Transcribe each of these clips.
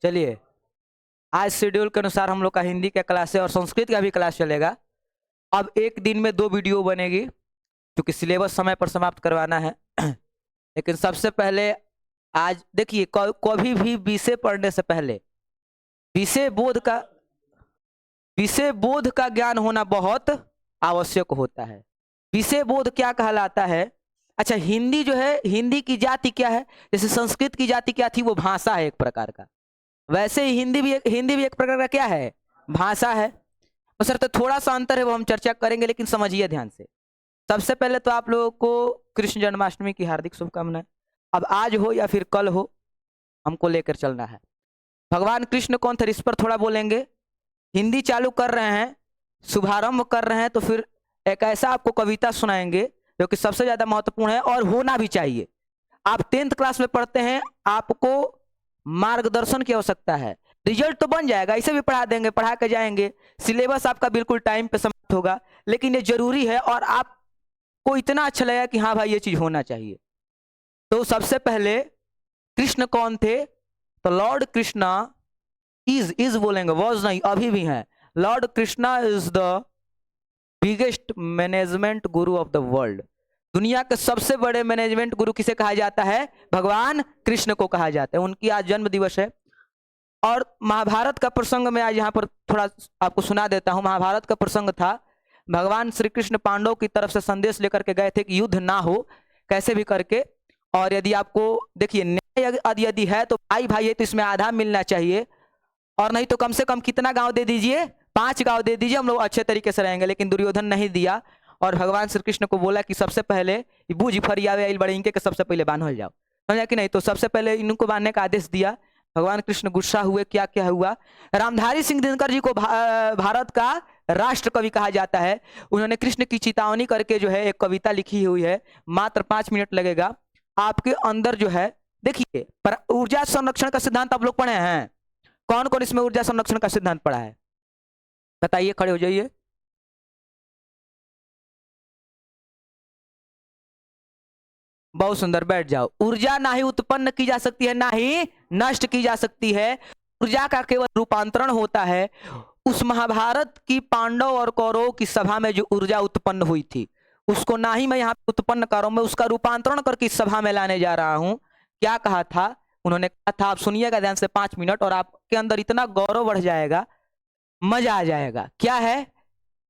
चलिए, आज शेड्यूल के अनुसार हम लोग का हिंदी का क्लास है और संस्कृत का भी क्लास चलेगा। अब एक दिन में 2 वीडियो बनेगी क्योंकि सिलेबस समय पर समाप्त करवाना है। लेकिन सबसे पहले आज देखिए, कभी भी विषय पढ़ने से पहले विषय बोध का ज्ञान होना बहुत आवश्यक होता है। विषय बोध क्या कहलाता है? अच्छा, हिंदी जो है, हिंदी की जाति क्या है? जैसे संस्कृत की जाति क्या थी, वो भाषा है एक प्रकार का, वैसे ही हिंदी भी एक प्रकार का क्या है? भाषा है। तो सर, तो थोड़ा सा अंतर है, वो हम चर्चा करेंगे, लेकिन समझिए ध्यान से। सबसे पहले तो आप लोगों को कृष्ण जन्माष्टमी की हार्दिक शुभकामनाएं। अब आज हो या फिर कल हो, हमको लेकर चलना है। भगवान कृष्ण कौन थे, इस पर थोड़ा बोलेंगे। हिंदी चालू कर रहे हैं, शुभारंभ कर रहे हैं, तो फिर एक ऐसा आपको कविता सुनाएंगे जो कि सबसे ज्यादा महत्वपूर्ण है और होना भी चाहिए। आप 10th क्लास में पढ़ते हैं, आपको मार्गदर्शन की आवश्यकता है। रिजल्ट तो बन जाएगा, इसे भी पढ़ा देंगे, पढ़ा के जाएंगे, सिलेबस आपका बिल्कुल टाइम पे समाप्त होगा, लेकिन ये जरूरी है और आपको इतना अच्छा लगेगा कि हाँ भाई ये चीज होना चाहिए। तो सबसे पहले कृष्ण कौन थे? तो लॉर्ड कृष्णा इज बोलेंगे, वॉज नहीं, अभी भी है। Lord Krishna is the biggest management Guru of the world. दुनिया के सबसे बड़े मैनेजमेंट गुरु किसे कहा जाता है? भगवान कृष्ण को कहा जाता है। उनकी आज जन्म दिवस है। और महाभारत का प्रसंग मैं आज यहाँ पर थोड़ा आपको सुना देता हूँ। महाभारत का प्रसंग था, भगवान श्री कृष्ण पांडवों की तरफ से संदेश लेकर के गए थे कि युद्ध ना हो कैसे भी करके, और यदि आपको देखिए न्याय यदि है तो भाई भाई है तो इसमें आधा मिलना चाहिए, और नहीं तो कम से कम कितना गांव दे दीजिए, 5 गांव दे दीजिए, हम लोग अच्छे तरीके से रहेंगे। लेकिन दुर्योधन नहीं दिया और भगवान श्री कृष्ण को बोला कि सबसे पहले बूझ फरियावे बड़े इनके के सबसे पहले बांध जाओ, समझा कि नहीं? तो सबसे पहले इनको बांधने का आदेश दिया। भगवान कृष्ण गुस्सा हुए, क्या क्या हुआ। रामधारी सिंह दिनकर जी को भारत का राष्ट्र कवि कहा जाता है। उन्होंने कृष्ण की चेतावनी करके जो है एक कविता लिखी हुई है, मात्र 5 मिनट लगेगा। आपके अंदर जो है देखिए, पर ऊर्जा संरक्षण का सिद्धांत आप लोग पढ़े हैं? कौन कौन इसमें ऊर्जा संरक्षण का सिद्धांत पढ़ा है? बताइए, खड़े हो जाइए। बहुत सुंदर, बैठ जाओ। ऊर्जा ना ही उत्पन्न की जा सकती है, ना ही नष्ट की जा सकती है। ऊर्जा का केवल रूपांतरण होता है। उस महाभारत की पांडव और कौरवों की सभा में जो ऊर्जा उत्पन्न हुई थी, उसको ना ही मैं यहाँ पे उत्पन्न कर रहा हूं, मैं उसका रूपांतरण करके इस सभा में लाने जा रहा हूं। क्या कहा था उन्होंने? कहा था, आप सुनिएगा ध्यान से 5 मिनट, और आपके अंदर इतना गौरव बढ़ जाएगा, मजा आ जाएगा। क्या है?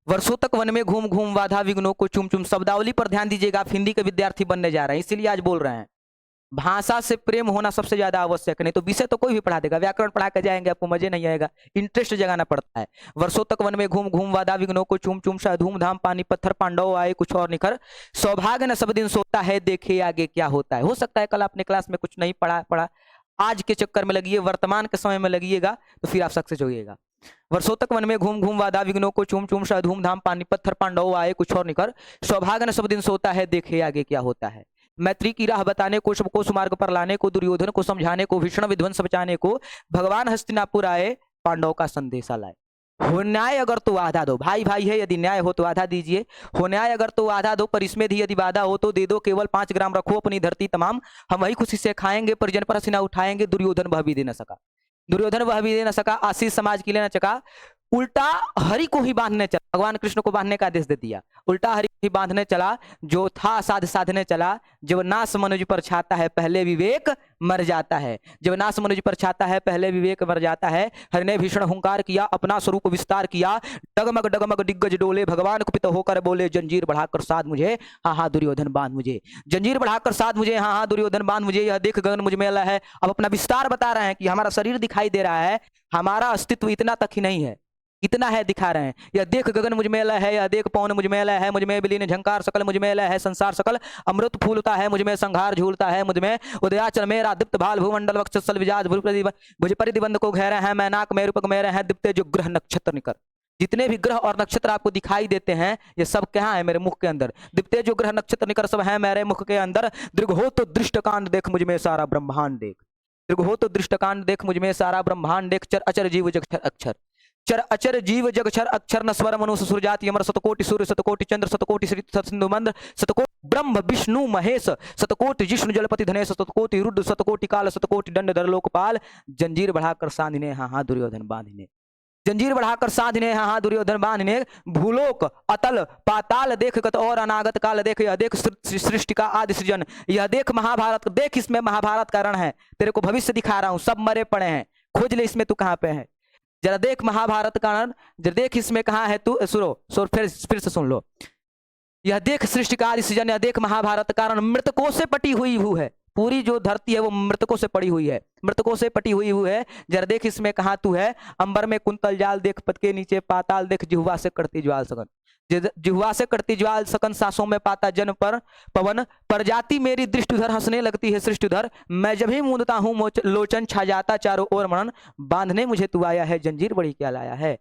वर्षों तक वन में घूम घूम बाधा विघ्नों को चुम चुम। शब्दावली पर ध्यान दीजिएगा, आप हिंदी के विद्यार्थी बनने जा रहे हैं, इसीलिए आज बोल रहे हैं। भाषा से प्रेम होना सबसे ज्यादा आवश्यक है, नहीं तो विषय तो कोई भी पढ़ा देगा, व्याकरण पढ़ा के जाएंगे, आपको मजे नहीं आएगा। इंटरेस्ट जगाना पड़ता है। वर्षों तक वन में घूम घूम बाधा विघ्नों को चुम चुम, शाह धूम धाम पानी पत्थर, पांडव आए कुछ और निखर, सौभाग्य न सब दिन सोता है, देखे आगे क्या होता है। हो सकता है कल आपने क्लास में कुछ नहीं पढ़ा, आज के चक्कर में लगिए, वर्तमान के समय में लगिएगा तो फिर आप सक्सेस होइएगा। वर्षों तक वन में घूम घूम बाधा विघ्नों को चूम चूम, शाह धूम धाम पानी पत्थर, पांडव आए कुछ और निकर, सौभाग्य न सब दिन सोता है, देखे आगे क्या होता है। मैत्री की राह बताने को, सबको सुमार्ग पर लाने को, दुर्योधन को समझाने को, भीषण विध्वंस बचाने को, भगवान हस्तिनापुर आए, पांडव का संदेशा लाए। हो न्याय अगर तो आधा दो, भाई भाई है, यदि न्याय हो तो आधा दीजिए। हो न्याय अगर तो आधा दो, पर इसमें भी यदि बाधा हो तो दे दो। केवल 5 ग्राम रखो अपनी धरती तमाम, हम वही खुशी से खाएंगे, परिजन पर हसीना उठाएंगे। दुर्योधन वह भी दे न सका, दुर्योधन वह भी दे न सका, आशीष समाज के लिए न चका। उल्टा हरि को ही बांधने चला, भगवान कृष्ण को बांधने का आदेश दे दिया। उल्टा हरि को ही बांधने चला, जो था साध साधने चला। जब नाश मनुज पर छाता है, पहले विवेक मर जाता है। जब नाश मनुज पर छाता है, पहले विवेक मर जाता है। हरि ने भीषण हुंकार किया, अपना स्वरूप विस्तार किया। डगमग डगमग दिग्गज डोले, भगवान कुपित होकर बोले, जंजीर बढ़ाकर साध मुझे, हाँ हाँ दुर्योधन बांध मुझे। जंजीर बढ़ाकर साध मुझे, हाँ हाँ दुर्योधन बांध मुझे। यह देख गगन मुझ में अला है। अब अपना विस्तार बता रहे हैं कि हमारा शरीर दिखाई दे रहा है, हमारा अस्तित्व इतना तक ही नहीं है, इतना है दिखा रहे हैं। यह देख गगन मुझ में अला है, यह देख पवन मुझ में अला है। मुझ में विलीन झंकार सकल मुझ में अला है, संसार सकल अमृत फूलता है मुझ में, संहार झूलता है मुझ में। उदयाचल मेरा दीप्त भाल भूमंडल वक्षस्थल विजाज भुज परिदिबंध को घेरे हैं, मैं नाक में रूपक मेरे हैं, दीप्ते जो ग्रह नक्षत्र निकर। जितने भी ग्रह और नक्षत्र आपको दिखाई देते हैं, ये सब कहाँ है? मेरे मुख के अंदर। दीप्ते जो ग्रह नक्षत्र निकर सब है मेरे मुख के अंदर। दृघोत दृष्टकांड देख मुझ में सारा ब्रह्मांड देख, दृघोत दृष्टकांड देख मुझ में सारा ब्रह्मांड देख। चर अचर जीव जक्षर अक्षर, चर अचर जीव जगक्षर अक्षर नस्वर मनुष्य सुरजात यमर शतकोटि सूर्य शतकोटि चंद्र शतकोटि सिंधु मंद शतकोटि ब्रह्म विष्णु महेश शतकोटि जिष्णु जलपति धनेश शतकोटि रुद्र शतकोटि काल शतकोटि दंडधर लोकपाल। जंजीर बढ़ाकर साधिने हाँ हाँ दुर्योधन बांधिने, जंजीर बढ़ाकर साधिने हाँ हाँ दुर्योधन बांधिने। भूलोक अतल पाताल देख गत और अनागत काल देख, यह देख सृष्टि का आदि सृजन, यह देख महाभारत, देख इसमें महाभारत का रण है, तेरे को भविष्य दिखा रहा हूं, सब मरे पड़े हैं, खोज ले इसमें तू कहाँ पे है, जरा देख महाभारत का रण, जरा देख इसमें कहाँ है तू। सुनो फिर से सुन लो। यह देख सृष्टि का आदि सृजन, यह देख महाभारत का रण, मृतकों से पटी हुई है, पूरी जो धरती है वो मृतकों से पड़ी हुई है, मृतकों से पटी हुई है। जरा देख इसमें कहाँ तू है। अंबर में कुंतल जाल देख, पद के नीचे पाताल देख, जिह्वा से कटती ज्वाल सकन, जिह्वा से कटती ज्वाल सकन, सांसों में पाता जन पर पवन, प्रजाति मेरी दृष्टि उधर, हंसने लगती है सृष्टि उधर, मैं जब ही मूंदता हूँ लोचन छा जाता चारों ओर मनन, बांधने मुझे तू आया है जंजीर बड़ी क्या लाया है,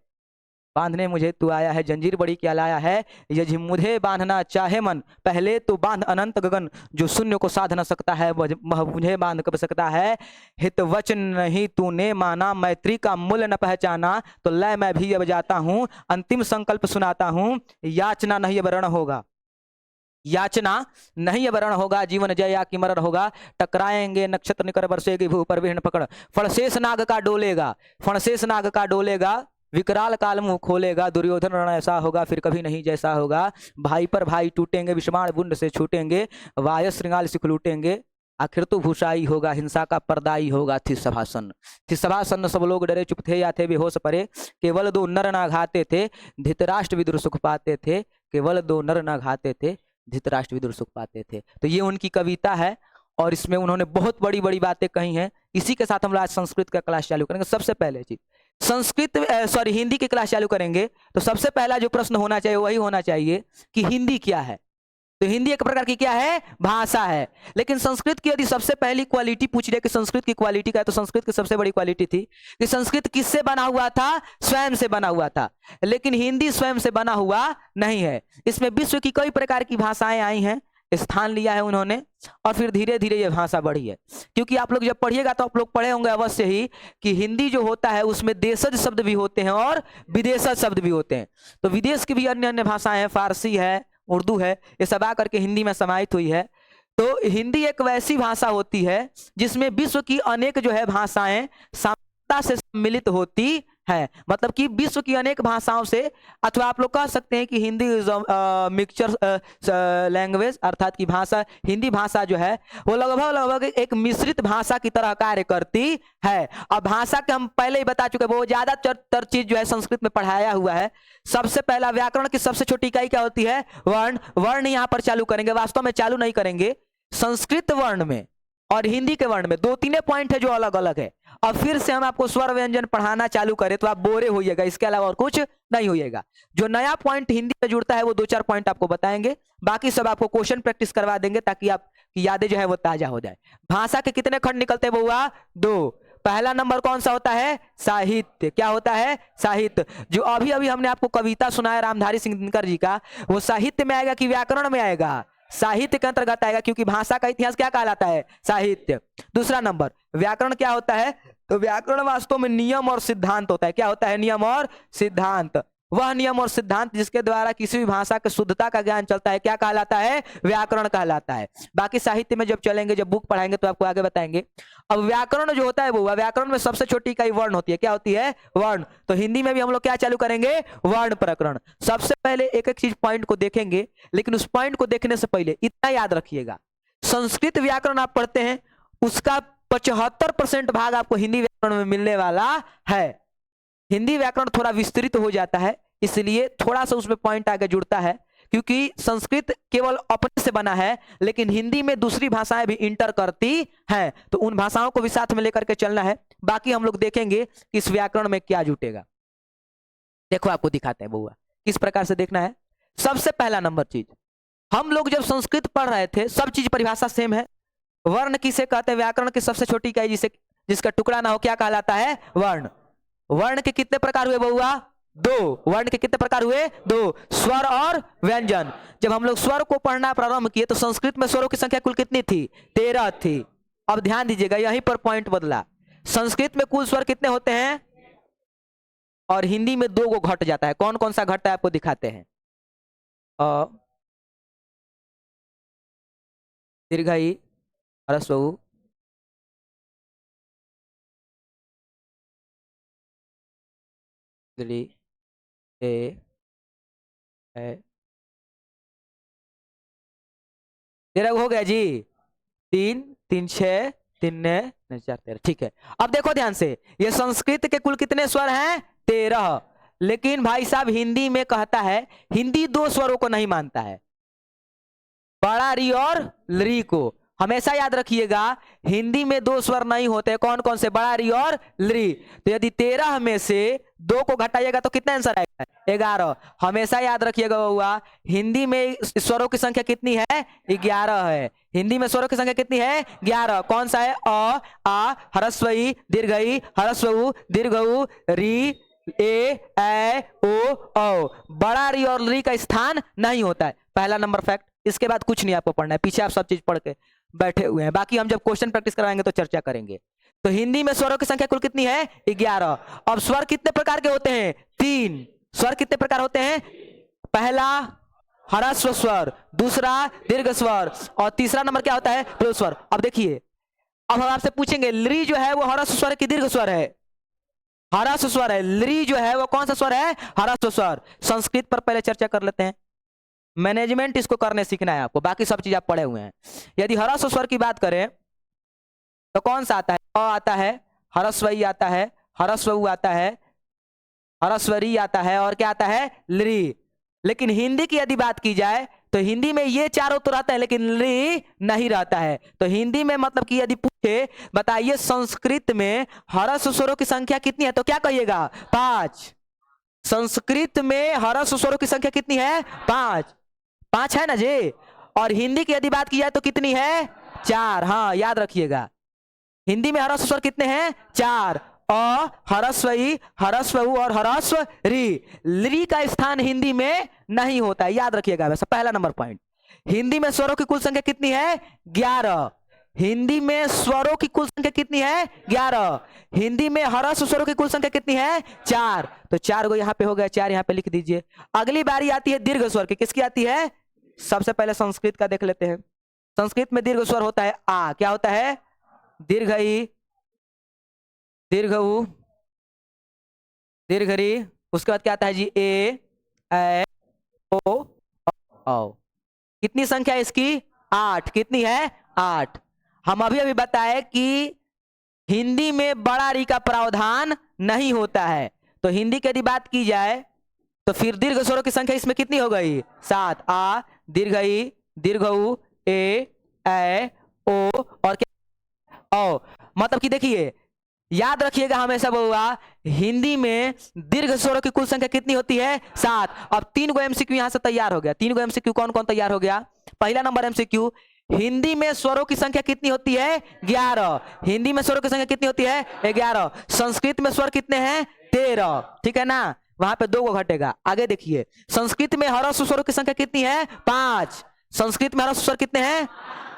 बांधने मुझे तू आया है जंजीर बड़ी क्या लाया है। यदि मुझे बांधना चाहे मन, पहले तो बांध अनंत गगन, जो शून्य को साध न सकता है वह मुझे बांध कब सकता है। हित वचन नहीं तूने माना, मैत्री का मूल्य न पहचाना, तो लय मैं भी अब जाता हूँ, अंतिम संकल्प सुनाता हूँ, याचना नहीं अब रण होगा, याचना नहीं अब रण होगा, जीवन जय या कि मरण होगा। टकराएंगे नक्षत्र निकर बरसेगी भू पर विहन पकड़, फणशेष नाग का डोलेगा, फणशेष नाग का डोलेगा, विकराल काल मुंह खोलेगा, दुर्योधन रण ऐसा होगा फिर कभी नहीं जैसा होगा। भाई पर भाई टूटेंगे, विषमाण बुंड से छूटेंगे, वाय श्रृंगाल सिख लूटेंगे, आखिर तो भूषाई होगा, हिंसा का पर्दाई होगा। थी सभासन सब लोग डरे चुप थे या थे बेहोश परे, केवल दो नर ना घाते थे, धृतराष्ट्र विदुर सुख पाते थे, केवल दो नर ना घाते थे, धृतराष्ट्र विदुर सुख पाते थे। तो ये उनकी कविता है और इसमें उन्होंने बहुत बड़ी बड़ी बातें कही हैं। इसी के साथ हम लोग आज संस्कृत का क्लास चालू करेंगे। सबसे पहले चीज हिंदी की क्लास चालू करेंगे तो सबसे पहला जो प्रश्न होना चाहिए वही होना चाहिए कि हिंदी क्या है। तो हिंदी एक प्रकार की क्या है, भाषा है। लेकिन संस्कृत की यदि सबसे पहली क्वालिटी पूछ रहे कि संस्कृत की क्वालिटी क्या है, तो संस्कृत की सबसे बड़ी क्वालिटी थी कि संस्कृत किससे बना हुआ था, स्वयं से बना हुआ था। लेकिन हिंदी स्वयं से बना हुआ नहीं है, इसमें विश्व की कई प्रकार की भाषाएं आई हैं, स्थान लिया है उन्होंने, और फिर धीरे धीरे ये भाषा बढ़ी है। क्योंकि आप लोग जब पढ़िएगा तो आप लोग पढ़े होंगे अवश्य ही कि हिंदी जो होता है उसमें देशज शब्द भी होते हैं और विदेशज शब्द भी होते हैं। तो विदेश की भी अन्य अन्य भाषाएं हैं, फारसी है, उर्दू है, ये सब आकर के हिंदी में समाहित हुई है। तो हिंदी एक वैसी भाषा होती है जिसमें विश्व की अनेक जो है भाषाएं समानता से सम्मिलित होती है। मतलब कि विश्व की अनेक भाषाओं से, अथवा आप लोग कह सकते हैं कि हिंदी मिक्सचर लैंग्वेज, अर्थात की भाषा, हिंदी भाषा जो है वो लगभग एक मिश्रित भाषा की तरह कार्य करती है। अब भाषा के हम पहले ही बता चुके हैं, वो ज्यादातर चीज जो है संस्कृत में पढ़ाया हुआ है। सबसे पहला व्याकरण की सबसे छोटी इकाई क्या होती है, वर्ण। वर्ण यहाँ पर चालू करेंगे, वास्तव में चालू नहीं करेंगे। संस्कृत वर्ण में और हिंदी के वर्ण में दो तीन पॉइंट है जो अलग अलग है। और फिर से हम आपको स्वर व्यंजन पढ़ाना चालू करें तो आप बोरे होइएगा, इसके अलावा और कुछ नहीं होइएगा। जो नया पॉइंट हिंदी में जुड़ता है वो दो चार पॉइंट आपको बताएंगे, बाकी सब आपको क्वेश्चन प्रैक्टिस करवा देंगे ताकि आपकी यादें जो है वो ताजा हो जाए। भाषा के कितने खंड निकलते हैं बउआ, दो। पहला नंबर कौन सा होता है, साहित्य। क्या होता है, साहित्य। जो अभी अभी हमने आपको कविता सुनाया रामधारी सिंह दिनकर जी का, वो साहित्य में आएगा कि व्याकरण में आएगा, साहित्य के अंतर्गत आएगा, क्योंकि भाषा का इतिहास क्या कहलाता है, साहित्य। दूसरा नंबर व्याकरण क्या होता है, तो व्याकरण वास्तव में नियम और सिद्धांत होता है। क्या होता है, नियम और सिद्धांत। वह नियम और सिद्धांत जिसके द्वारा किसी भी भाषा की शुद्धता का ज्ञान चलता है क्या कहलाता है, व्याकरण कहलाता है। बाकी साहित्य में जब चलेंगे, जब बुक पढ़ाएंगे तो आपको आगे बताएंगे। अब व्याकरण जो होता है वो व्याकरण में सबसे छोटी इकाई वर्ण होती है। क्या होती है, वर्ण। तो हिंदी में भी हम लोग क्या चालू करेंगे, वर्ण प्रकरण। सबसे पहले एक एक चीज पॉइंट को देखेंगे, लेकिन उस पॉइंट को देखने से पहले इतना याद रखिएगा, संस्कृत व्याकरण आप पढ़ते हैं उसका 75% भाग आपको हिंदी व्याकरण में मिलने वाला है। हिंदी व्याकरण थोड़ा विस्तृत हो जाता है, इसलिए थोड़ा सा उसमें पॉइंट आगे जुड़ता है, क्योंकि संस्कृत केवल अपने से बना है, लेकिन हिंदी में दूसरी भाषाएं भी इंटर करती हैं, तो उन भाषाओं को भी साथ में लेकर के चलना है। बाकी हम लोग देखेंगे कि इस व्याकरण में क्या जुटेगा। देखो आपको दिखाते हैं बउआ किस प्रकार से देखना है। सबसे पहला नंबर चीज, हम लोग जब संस्कृत पढ़ रहे थे सब चीज परिभाषा सेम है। वर्ण किसे कहते हैं, व्याकरण की सबसे छोटी इकाई जिसका टुकड़ा ना हो क्या कहलाता है, वर्ण। वर्ण के कितने प्रकार हुए बउआ, दो। वर्ण के कितने प्रकार हुए, दो, स्वर और व्यंजन। जब हम लोग स्वर को पढ़ना प्रारंभ किए तो संस्कृत में स्वरों की संख्या कुल कितनी थी, 13 थी। अब ध्यान दीजिएगा, यहीं पर पॉइंट बदला। संस्कृत में कुल स्वर कितने होते हैं, और हिंदी में 2 को घट जाता है। कौन कौन सा घटता है आपको दिखाते हैं। अ, दीर्घ ई, ह्रस्व उ, दीर्घ ए ए, दीर्घ हो गया जी। 3 3 6 3 9 4 13, ठीक है। अब देखो ध्यान से, ये संस्कृत के कुल कितने स्वर हैं? 13। लेकिन भाई साहब हिंदी में कहता है, हिंदी 2 स्वरों को नहीं मानता है, बड़ा री और ली को। हमेशा याद रखिएगा, हिंदी में 2 स्वर नहीं होते। कौन कौन से? बड़ा री और ली। तो यदि 13 में से 2 को घटाइएगा तो कितना आंसर आएगा? 11। हमेशा याद रखिएगा बउआ, हिंदी में स्वरों की संख्या कितनी है? 11 है। हिंदी में स्वरों की संख्या कितनी है? 11। कौन सा है? अ, आ, ह्रस्व ई, दीर्घ ई, ह्रस्व उ, दीर्घ उ, री, ए ओ औ। बड़ा री और री का स्थान नहीं होता है। पहला नंबर फैक्ट। इसके बाद कुछ नहीं आपको पढ़ना है, पीछे आप सब चीज पढ़ के बैठे हुए हैं। बाकी हम जब क्वेश्चन प्रैक्टिस कराएंगे तो चर्चा करेंगे। तो हिंदी में स्वरों की संख्या कुल कितनी है? 11। अब स्वर कितने प्रकार के होते हैं? 3। स्वर कितने प्रकार होते हैं? पहला ह्रस्व स्वर, दूसरा दीर्घ स्वर, और तीसरा नंबर क्या होता है? प्लुत स्वर। अब देखिए, अब हम आपसे पूछेंगे, ली जो है वो ह्रस्व स्वर की दीर्घ स्वर है? ह्रस्व स्वर है। ली जो है वो कौन सा स्वर है? ह्रस्व स्वर। संस्कृत पर पहले चर्चा कर लेते हैं। मैनेजमेंट इसको करने सीखना है आपको, बाकी सब चीज आप पढ़े हुए हैं। यदि ह्रस्व स्वर की बात करें तो कौन सा आता है? अ आता है, ह्रस्व ई आता है, ह्रस्व उ आता है, ह्रस्व री आता है, और क्या आता है? ली। लेकिन हिंदी की यदि बात की जाए तो हिंदी में ये चारों तो रहता है, लेकिन ली नहीं रहता है। तो हिंदी में मतलब कि यदि पूछे, बताइए संस्कृत में ह्रस्व स्वरों की संख्या कितनी है, तो क्या कहिएगा? 5। संस्कृत में ह्रस्व स्वरों की संख्या कितनी है? 5। 5 है ना जी। और हिंदी की यदि बात की जाए तो कितनी है? 4। हाँ, याद रखिएगा, हिंदी में ह्रस्व स्वर कितने हैं? 4। अ, ह्रस्व ई, ह्रस्व उ और ह्रस्व री। ली का स्थान हिंदी में नहीं होता है, याद रखिएगा। वैसे पहला नंबर पॉइंट। हिंदी में स्वरों की कुल संख्या कितनी है? 11। हिंदी में स्वरों की कुल संख्या कितनी है? 11। हिंदी में ह्रस्व स्वरों की कुल संख्या कितनी है? 4। तो 4 को यहाँ पे हो गया, 4 यहाँ पे लिख दीजिए। अगली बारी आती है दीर्घ स्वर की। किसकी आती है? सबसे पहले संस्कृत का देख लेते हैं। संस्कृत में दीर्घ स्वर होता है आ। क्या होता है? दीर्घ ई, दीर्घ उ, दीर्घ री। उसके बाद क्या आता है जी? ए ओ औ। कितनी संख्या है इसकी? 8। कितनी है? 8। हम अभी अभी बताए कि हिंदी में बड़ा री का प्रावधान नहीं होता है। तो हिंदी की यदि बात की जाए तो फिर दीर्घ स्वरों की संख्या इसमें कितनी हो गई? 7। आ, दीर्घ ई, दीर्घ उ, ए ओ और क्या? ओ। मतलब कि देखिए, याद रखिएगा हमेशा बउआ, हिंदी में दीर्घ स्वरों की कुल संख्या कितनी होती है? 7। अब 3 गो एमसीक्यू यहां से तैयार हो गया। 3 गो एमसीक्यू कौन कौन तैयार हो गया? पहला नंबर एमसीक्यू, हिंदी में स्वरों की संख्या कितनी होती है? 11। हिंदी में स्वरों की संख्या कितनी होती है? 11। संस्कृत में स्वर कितने हैं? 13। ठीक है ना, वहां पे 2 को घटेगा। आगे देखिए, संस्कृत में ह्रस्व स्वरों की संख्या कितनी है? 5। संस्कृत में ह्रस्व स्वर कितने हैं?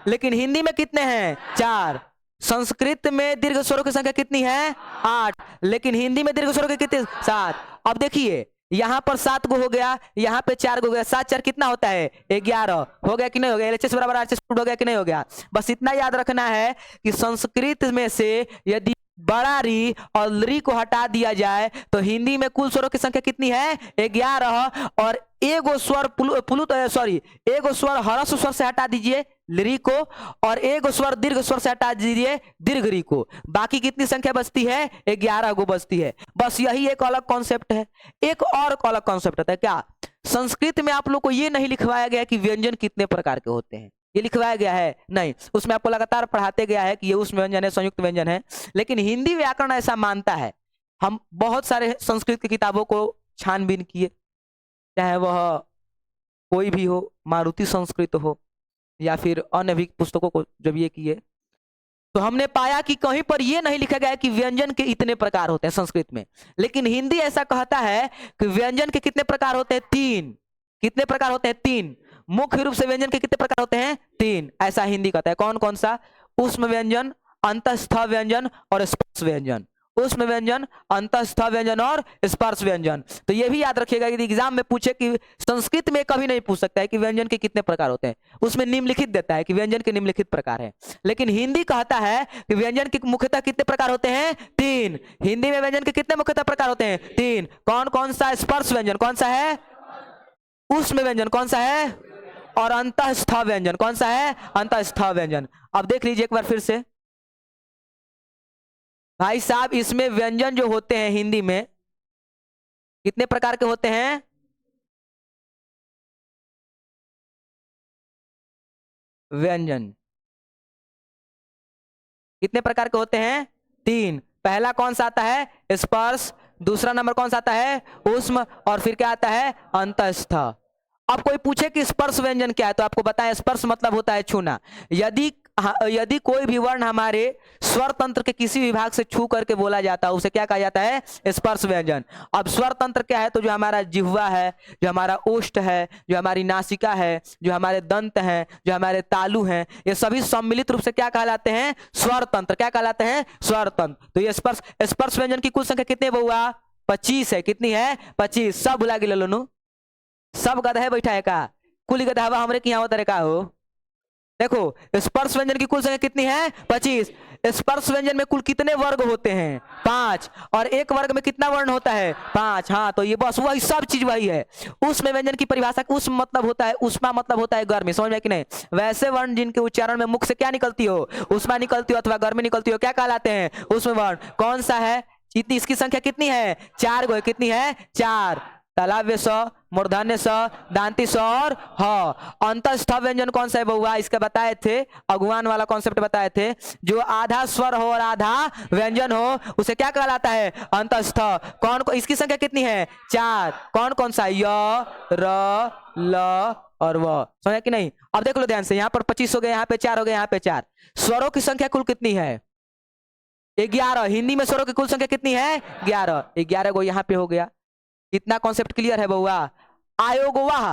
लेकिन हिंदी में कितने हैं? 4। संस्कृत में दीर्घ स्वरों की संख्या कितनी है? 8। लेकिन हिंदी में दीर्घ स्वरों की कितनी? 7। अब देखिए, यहां पर 7 गो हो गया, यहां पे 4 गो हो गया। 7 4 कितना होता है? 11। हो गया कि नहीं हो गया? LHS बराबर RHS हो गया कि नहीं हो गया? बस इतना याद रखना है कि संस्कृत में से यदि बड़ा री और री को हटा दिया जाए तो हिंदी में कुल स्वरों की संख्या कितनी है? 11। और एगो स्वर प्लुत सॉरी एगो स्वर ह्रस्व स्वर से हटा दीजिए री को, और एगो स्वर दीर्घ स्वर से हटा दीजिए दीर्घ री को। बाकी कितनी संख्या बचती है? 11 गो बचती है। बस यही एक अलग कॉन्सेप्ट है। एक और अलग कॉन्सेप्ट होता है क्या? संस्कृत में आप लोग को ये नहीं लिखवाया गया कि व्यंजन कितने प्रकार के होते हैं। ये लिखवाया गया है? नहीं। उसमें आपको लगातार पढ़ाते गया है कि ये उस व्यंजन है, संयुक्त व्यंजन है। लेकिन हिंदी व्याकरण ऐसा मानता है। हम बहुत सारे संस्कृत की किताबों को छानबीन किए, चाहे वह कोई भी हो, मारुति संस्कृत हो या फिर अन्य भी पुस्तकों को जब ये किए तो हमने पाया कि कहीं पर ये नहीं लिखा गया कि व्यंजन के इतने प्रकार होते हैं संस्कृत में। लेकिन हिंदी ऐसा कहता है कि व्यंजन के कितने प्रकार होते हैं? 3। कितने प्रकार होते हैं? 3। मुख्य रूप से व्यंजन के कितने प्रकार होते हैं? 3। ऐसा हिंदी कहता है। कौन कौन सा? ऊष्म व्यंजन, अंतस्थ व्यंजन और स्पर्श व्यंजन। उष्म व्यंजन, अंतःस्थ व्यंजन और स्पर्श व्यंजन। तो ये भी याद रखिएगा, यदि एग्जाम में पूछे कि संस्कृत में कभी नहीं पूछ सकता है कि व्यंजन के कितने प्रकार होते हैं, उसमें निम्नलिखित देता है कि व्यंजन के निम्नलिखित प्रकार हैं, लेकिन हिंदी कहता है कि व्यंजन के मुख्यतः कितने प्रकार होते हैं? 3। हिंदी में व्यंजन के कितने मुख्यतः प्रकार होते हैं? 3। कौन कौन सा? स्पर्श व्यंजन कौन सा है? उष्म व्यंजन कौन सा है? और अंतःस्थ व्यंजन कौन सा है? अंतःस्थ व्यंजन। अब देख लीजिए एक बार फिर से भाई साहब, इसमें व्यंजन जो होते हैं हिंदी में कितने प्रकार के होते हैं? व्यंजन कितने प्रकार के होते हैं? 3। पहला कौन सा आता है? स्पर्श। दूसरा नंबर कौन सा आता है? उष्म। और फिर क्या आता है? अंतःस्थ। अब कोई पूछे कि स्पर्श व्यंजन क्या है, तो आपको बताएं, स्पर्श मतलब होता है छूना। यदि कोई भी वर्ण हमारे स्वर तंत्र के किसी विभाग से छू करके बोला जाता है, उसे क्या कहा जाता है? स्पर्श व्यंजन। अब स्वर तंत्र क्या है? तो जो हमारा जिह्वा है, जो हमारा ओष्ठ है, जो हमारी नासिका है, जो हमारे दंत हैं, जो हमारे तालु हैं, ये सभी सम्मिलित रूप से क्या कहलाते हैं? स्वर तंत्र। क्या कहलाते हैं? स्वर तंत्र। तो ये स्पर्श व्यंजन की कुल संख्या कितनी है बउआ? 25 है। कितनी है? 25। सब भुला गिल लोनु, सब गधा है बैठा है का? कुल गधा हमरे की यहाँ होता का हो? देखो, स्पर्श व्यंजन की कुल संख्या कितनी है? 25। स्पर्श व्यंजन में कुल कितने वर्ग होते हैं? 5। और एक वर्ग में कितना वर्ण होता है? 5। हाँ, तो ये बस वही सब चीज वही है। उष्म व्यंजन की परिभाषा, उष्म मतलब होता है, उष्मा मतलब होता है गर्मी, समझ में कि नहीं? वैसे वर्ण जिनके उच्चारण में मुख से क्या निकलती हो? उष्मा निकलती हो अथवा गर्मी निकलती हो, क्या कहलाते हैं? उष्म वर्ण। कौन सा है? इतनी, इसकी संख्या कितनी है? 4 गो। कितनी है? 4। तालव्य स, मूर्धन्य स, दांती स और ह। अंतःस्थ व्यंजन कौन सा है बउआ? इसका बताए थे, अगुवान वाला कॉन्सेप्ट बताए थे। जो आधा स्वर हो और आधा व्यंजन हो, उसे क्या कहलाता है? अंतःस्थ। कौन इसकी संख्या कितनी है? 4। कौन कौन सा? य, र, ल और व। समझा कि नहीं? अब देख लो ध्यान से, यहाँ पर 25 हो गए, यहाँ पे 4 हो गए, यहाँ पे 4। स्वरों की संख्या कुल कितनी है? 11। हिंदी में स्वरों की कुल संख्या कितनी है? 11। 11 को यहाँ पे हो गया। इतना कॉन्सेप्ट क्लियर है बउआ? आयोगवाह,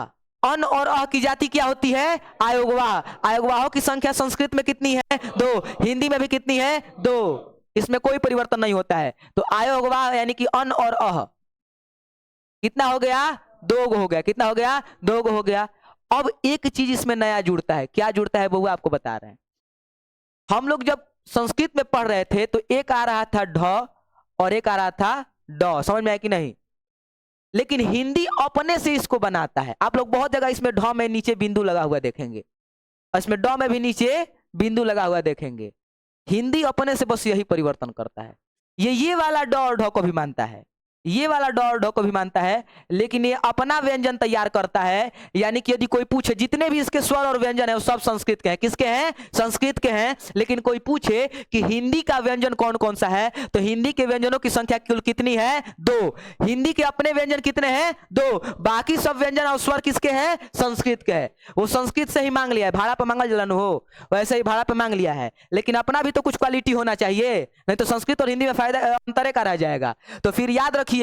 अन और अ की जाति क्या होती है? आयोगवाह। आयोगवाहों की संख्या संस्कृत में कितनी है? 2। हिंदी में भी कितनी है? 2। इसमें कोई परिवर्तन नहीं होता है। तो आयोगवाह यानी कि अन और अह कितना हो गया? 2 गो हो गया। कितना हो गया? 2 गो हो गया। अब एक चीज इसमें नया जुड़ता है। क्या जुड़ता है बउआ? आपको बता रहे हैं। हम लोग जब संस्कृत में पढ़ रहे थे तो एक आ रहा था ढ और एक आ रहा था ड, समझ में आया कि नहीं? लेकिन हिंदी अपने से इसको बनाता है। आप लोग बहुत जगह इसमें ढ में नीचे बिंदु लगा हुआ देखेंगे, इसमें ड में भी नीचे बिंदु लगा हुआ देखेंगे। हिंदी अपने से बस यही परिवर्तन करता है। ये वाला ड और ढ को भी मानता है, ये वाला ड और ढ को भी मानता है, लेकिन ये अपना व्यंजन तैयार करता है। यानी कि यदि कोई पूछे, जितने भी इसके स्वर और व्यंजन है वो सब संस्कृत के हैं। किसके हैं? संस्कृत के हैं। लेकिन कोई पूछे कि हिंदी का व्यंजन कौन कौन सा है, तो हिंदी के व्यंजनों की संख्या कुल कितनी है? 2। हिंदी के अपने व्यंजन कितने हैं? 2। बाकी सब व्यंजन और स्वर किसके हैं? संस्कृत के हैं। वो संस्कृत से ही मांग लिया है, भाड़ा पर मांगल जलन हो वैसे ही भाड़ा पर मांग लिया है। लेकिन अपना भी तो कुछ क्वालिटी होना चाहिए, नहीं तो संस्कृत और हिंदी में फायदा अंतरे का रह जाएगा। तो फिर याद रखिएगा,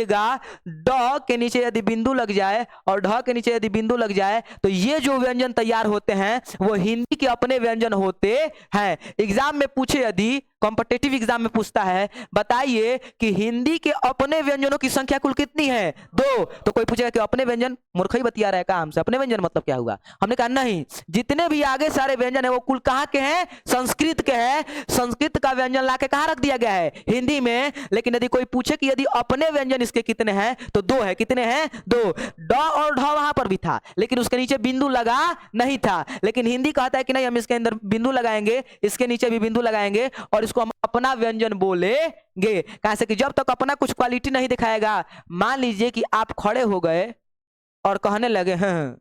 ड के नीचे यदि बिंदु लग जाए और ढ के नीचे यदि बिंदु लग जाए, तो ये जो व्यंजन तैयार होते हैं वो हिंदी के अपने व्यंजन होते हैं। एग्जाम में पूछे, यदि कॉम्पिटिटिव एग्जाम में पूछता है, बताइए कि हिंदी के अपने व्यंजनों की संख्या कुल कितनी है? 2। तो कोई पूछेगा कि अपने व्यंजन, मूर्ख ही बतिया रहा है का हमसे? अपने व्यंजन मतलब क्या हुआ? हमने कहा नहीं, जितने भी आगे सारे व्यंजन है वो कुल कहाँ के हैं? संस्कृत के हैं। संस्कृत का व्यंजन लाके कहाँ रख दिया गया है? हिंदी में। लेकिन यदि कोई पूछे कि यदि अपने व्यंजन इसके कितने हैं, तो 2 है। कितने हैं? 2। ड और ढ वहां पर भी था, लेकिन उसके नीचे बिंदु लगा नहीं था। लेकिन हिंदी कहता है कि नहीं, हम इसके अंदर बिंदु लगाएंगे, इसके नीचे भी बिंदु लगाएंगे और इसको हम अपना व्यंजन बोलेंगे। कैसे कि जब तक अपना कुछ क्वालिटी नहीं दिखाएगा, मान लीजिए कि आप खड़े हो गए और कहने लगे हैं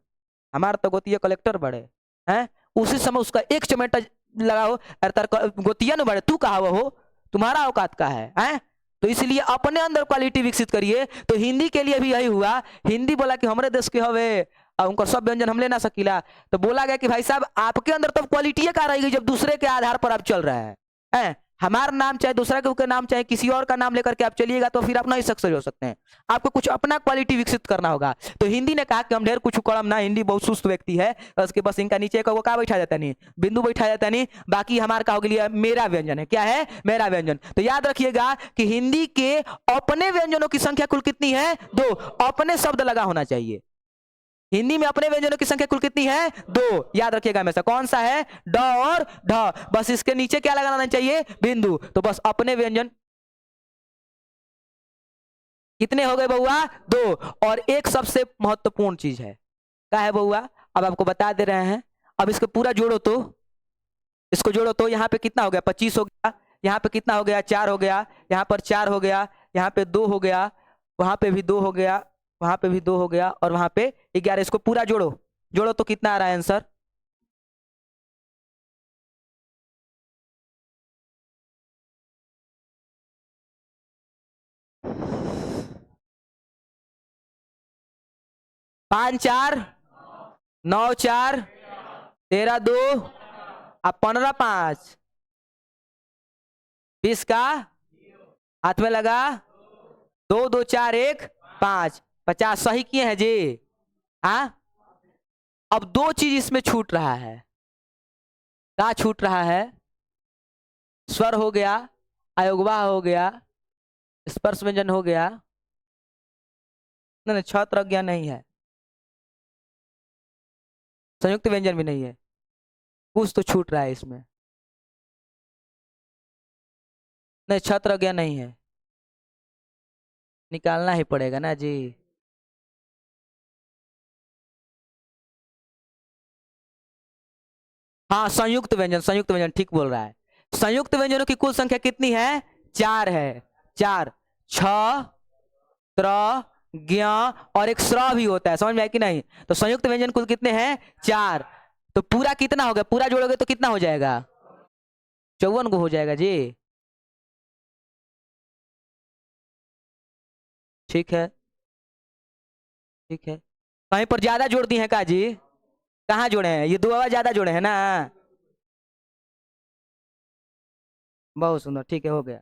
हमारा तो गोतिया कलेक्टर बड़े हैं, उसी समय उसका एक चमेटा लगाओ, अरे तर गोतिया न बड़े, तू कहा हो, तुम्हारा औकात का है? तो इसलिए अपने अंदर क्वालिटी विकसित करिए। तो हिंदी के लिए भी यही हुआ। हिंदी बोला कि हमारे देश के हवे और उनका सब व्यंजन हम ले ना सकीला, तो बोला गया कि भाई साहब आपके अंदर तब क्वालिटी का रहेगी जब दूसरे के आधार पर आप चल रहे हैं। हमारा नाम चाहे दूसरा के नाम चाहे किसी और का नाम लेकर के आप चलिएगा तो फिर आप नहीं सक्सेस हो सकते हैं। आपको कुछ अपना क्वालिटी विकसित करना होगा। तो हिंदी ने कहा कि हम ढेर कुछ कड़म ना, हिंदी बहुत सुस्त व्यक्ति है, उसके बस इनका नीचे का वो क्या बैठा जाता नहीं, बिंदु बैठा जाता नहीं, बाकी हमारे का हो गया मेरा व्यंजन है। क्या है? मेरा व्यंजन। तो याद रखिएगा कि हिंदी के अपने व्यंजनों की संख्या कुल कितनी है? 2। अपने शब्द लगा होना चाहिए। हिंदी में अपने व्यंजनों की संख्या कुल कितनी है? 2। याद रखिएगा हमेशा। कौन सा है? ड और ढ। बस इसके नीचे क्या लगाना चाहिए? बिंदु। तो बस अपने व्यंजन कितने हो गए बउआ? 2। और एक सबसे महत्वपूर्ण चीज है, क्या है बउआ? अब आपको बता दे रहे हैं। अब इसको पूरा जोड़ो तो, इसको जोड़ो तो यहाँ पे कितना हो गया? 25 हो गया। यहाँ पे कितना हो गया? 4 हो गया। यहाँ पर 4 हो गया। यहाँ पे 2 हो गया। वहां पे भी 2 हो गया। वहां पे भी 2 हो गया। और वहां पे 11। इसको पूरा जोड़ो, जोड़ो तो कितना आ रहा है आंसर? पांच 4 9 4 13 2 अब 15 5 20 का हाथ में लगा। 2 2 4 1 5 50। सही किए हैं जी। हाँ, अब 2 चीज इसमें छूट रहा है। क्या छूट रहा है? स्वर हो गया, अयोगवा हो गया, स्पर्श व्यंजन हो गया। नहीं, छत्रज्ञ नहीं है, संयुक्त व्यंजन भी नहीं है। कुछ तो छूट रहा है इसमें। नहीं, छत्रज्ञ नहीं है, निकालना ही पड़ेगा ना जी। हाँ, संयुक्त व्यंजन, संयुक्त व्यंजन ठीक बोल रहा है। संयुक्त व्यंजनों की कुल संख्या कितनी है? 4 है। 4 छ त्र ज्ञ और एक स्र भी होता है, समझ में आया कि नहीं? तो संयुक्त व्यंजन कुल कितने हैं? 4। तो पूरा कितना हो गया? पूरा जोड़ोगे तो कितना हो जाएगा? 54 को हो जाएगा जी। ठीक है, ठीक है। कहीं पर ज्यादा जोड़ दी है का जी? कहाँ जोड़े हैं? ये 2 आवाज ज्यादा जोड़े हैं ना। बहुत सुंदर, ठीक है, हो गया।